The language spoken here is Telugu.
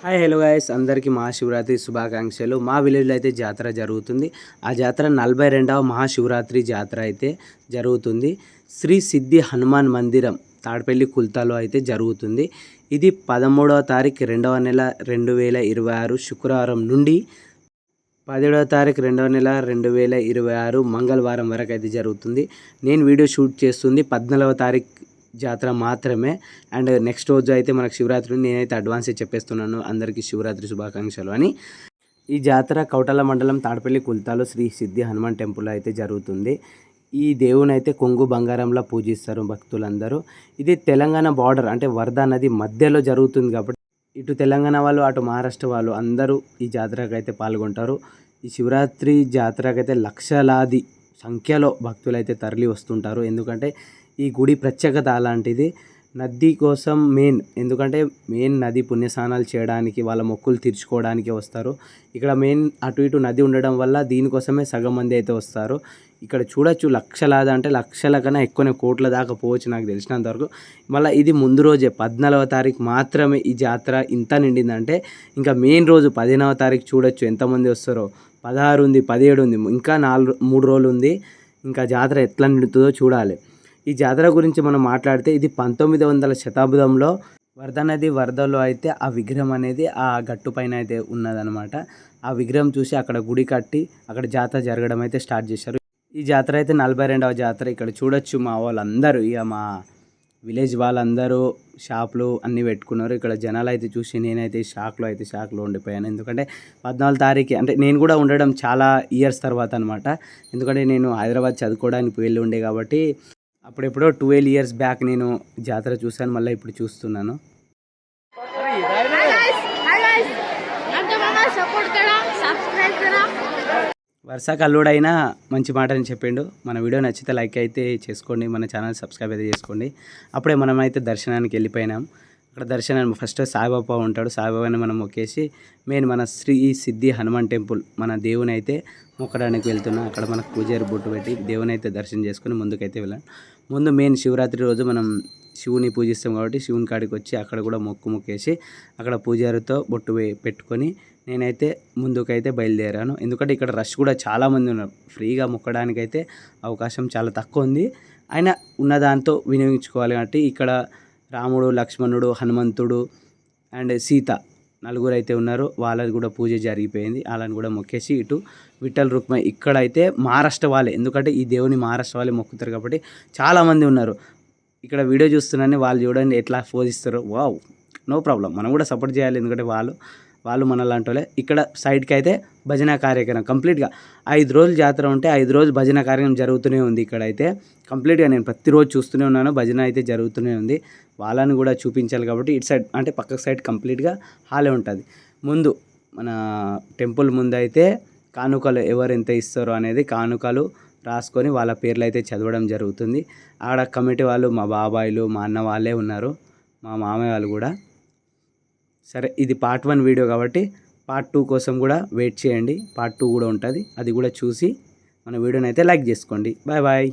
హాయ్ హలో గైస్, అందరికీ మహాశివరాత్రి శుభాకాంక్షలు. మా విలేజ్లో అయితే జాతర జరుగుతుంది. ఆ జాతర 42వ మహాశివరాత్రి జాతర అయితే జరుగుతుంది. శ్రీ సిద్ధి హనుమాన్ మందిరం తాడపల్లి కుల్తాలో అయితే జరుగుతుంది. ఇది 13వ తారీఖు 2వ నెల 2026 శుక్రవారం నుండి 17వ తారీఖు 2వ నెల 2026 మంగళవారం వరకు అయితే జరుగుతుంది. నేను వీడియో షూట్ చేస్తుంది 14వ తారీఖు జాతర మాత్రమే. అండ్ నెక్స్ట్ రోజు అయితే మనకు శివరాత్రి, నేనైతే అడ్వాన్సే చెప్పేస్తున్నాను అందరికీ శివరాత్రి శుభాకాంక్షలు అని. ఈ జాతర కౌటల మండలం తాడపల్లి కుల్తాలో శ్రీ సిద్ధి హనుమాన్ టెంపుల్ అయితే జరుగుతుంది. ఈ దేవుని అయితే కొంగు బంగారంలో పూజిస్తారు భక్తులందరూ. ఇది తెలంగాణ బార్డర్, అంటే వర్ధా నది మధ్యలో జరుగుతుంది కాబట్టి ఇటు తెలంగాణ వాళ్ళు అటు మహారాష్ట్ర వాళ్ళు అందరూ ఈ జాతరకు అయితే పాల్గొంటారు. ఈ శివరాత్రి జాతరకైతే లక్షలాది సంఖ్యలో భక్తులు అయితే తరలి వస్తుంటారు. ఎందుకంటే ఈ గుడి ప్రత్యేకత అలాంటిది. నది కోసం ఎందుకంటే మెయిన్ నది పుణ్యస్నానాలు చేయడానికి, వాళ్ళ మొక్కులు తీర్చుకోవడానికి వస్తారు. ఇక్కడ మెయిన్ అటు ఇటు నది ఉండడం వల్ల దీనికోసమే సగం మంది అయితే వస్తారు. ఇక్కడ చూడొచ్చు లక్షలాది, అంటే లక్షల కన్నా ఎక్కువనే, కోట్ల దాకా పోవచ్చు నాకు తెలిసినంతవరకు. మళ్ళీ ఇది ముందు రోజే 14వ తారీఖు మాత్రమే ఈ జాతర ఇంత నిండిందంటే, ఇంకా మెయిన్ రోజు 15వ తారీఖు చూడొచ్చు ఎంతమంది వస్తారో. 16 ఉంది, 17 ఉంది, ఇంకా 3 రోజులు ఉంది. ఇంకా జాతర ఎట్లా నిండుతుందో చూడాలి. ఈ జాతర గురించి మనం మాట్లాడితే ఇది 1900వ శతాబ్దంలో వర్ధా నది వరదలో అయితే ఆ విగ్రహం అనేది ఆ గట్టు పైన అయితే ఉన్నదనమాట. ఆ విగ్రహం చూసి అక్కడ గుడి కట్టి అక్కడ జాతర జరగడం అయితే స్టార్ట్ చేశారు. ఈ జాతర అయితే 42వ జాతర. ఇక్కడ చూడొచ్చు మా వాళ్ళందరూ, ఇక మా విలేజ్ వాళ్ళందరూ షాపులు అన్నీ పెట్టుకున్నారు. ఇక్కడ జనాలు అయితే చూసి నేనైతే షాక్లో ఉండిపోయాను. ఎందుకంటే 14వ తారీఖు, అంటే నేను కూడా ఉండడం చాలా ఇయర్స్ తర్వాత అనమాట. ఎందుకంటే నేను హైదరాబాద్ చదువుకోవడానికి వెళ్ళి ఉండే కాబట్టి అప్పుడెప్పుడో 12 ఇయర్స్ బ్యాక్ నేను జాతర చూశాను, మళ్ళీ ఇప్పుడు చూస్తున్నాను. వర్షాకు అల్లుడైనా మంచి మాటని చెప్పిండు. మన వీడియో నచ్చితే లైక్ అయితే చేసుకోండి, మన ఛానల్ సబ్స్క్రైబ్ అయితే చేసుకోండి. అప్పుడే మనం అయితే దర్శనానికి వెళ్ళిపోయినాం. అక్కడ దర్శనం ఫస్ట్ సాయిబాబా ఉంటాడు, సాయిబాబాని మనం మొక్కేసి మెయిన్ మన శ్రీ సిద్ధి హనుమాన్ టెంపుల్ మన దేవుని అయితే మొక్కడానికి వెళ్తున్నాం. అక్కడ మనకు పూజారి బొట్టు పెట్టి దేవుని అయితే దర్శనం చేసుకుని ముందుకైతే వెళ్ళాం. ముందు మెయిన్ శివరాత్రి రోజు మనం శివుని పూజిస్తాం కాబట్టి శివుని కాడికి వచ్చి అక్కడ కూడా మొక్కేసి అక్కడ పూజారితో బొట్టు పెట్టుకొని నేనైతే ముందుకైతే బయలుదేరాను. ఎందుకంటే ఇక్కడ రష్ కూడా చాలామంది ఉన్నారు. ఫ్రీగా మొక్కడానికైతే అవకాశం చాలా తక్కువ ఉంది. అయినా ఉన్నదాంతో వినియోగించుకోవాలి కాబట్టి ఇక్కడ రాముడు, లక్ష్మణుడు, హనుమంతుడు అండ్ సీత నలుగురు అయితే ఉన్నారు. వాళ్ళది కూడా పూజ జరిగిపోయింది. వాళ్ళని కూడా మొక్కేసి ఇటు విఠల్ రుక్మయ్య ఇక్కడైతే మహారాష్ట్ర వాళ్ళే, ఎందుకంటే ఈ దేవుని మహారాష్ట్ర వాళ్ళే మొక్కుతారు కాబట్టి చాలామంది ఉన్నారు. ఇక్కడ వీడియో చూస్తున్నాను, వాళ్ళు చూడండి ఎట్లా పూజిస్తారు. వావ్, నో ప్రాబ్లం, మనం కూడా సపోర్ట్ చేయాలి. ఎందుకంటే వాళ్ళు మన లాంటి వాళ్ళే. ఇక్కడ సైడ్కి అయితే భజన కార్యక్రమం కంప్లీట్గా 5 రోజులు జాతర ఉంటే 5 రోజులు భజన కార్యక్రమం జరుగుతూనే ఉంది. ఇక్కడైతే కంప్లీట్గా నేను ప్రతిరోజు చూస్తూనే ఉన్నాను, భజన అయితే జరుగుతూనే ఉంది. వాళ్ళని కూడా చూపించాలి కాబట్టి ఇటు సైడ్, అంటే పక్క సైడ్ కంప్లీట్గా హాలే ఉంటుంది. ముందు మన టెంపుల్ ముందు అయితే కానుకలు ఎవరు ఎంత ఇస్తారో అనేది కానుకలు రాసుకొని వాళ్ళ పేర్లు అయితే చదవడం జరుగుతుంది. ఆడ కమిటీ వాళ్ళు మా బాబాయిలు, మా అన్న వాళ్ళే ఉన్నారు, మా మామయ్య వాళ్ళు కూడా. సరే, ఇది పార్ట్ 1 వీడియో కాబట్టి పార్ట్ 2 కోసం కూడా వెయిట్ చేయండి. పార్ట్ 2 కూడా ఉంటుంది, అది కూడా చూసి మన వీడియోని అయితే లైక్ చేసుకోండి. Bye bye.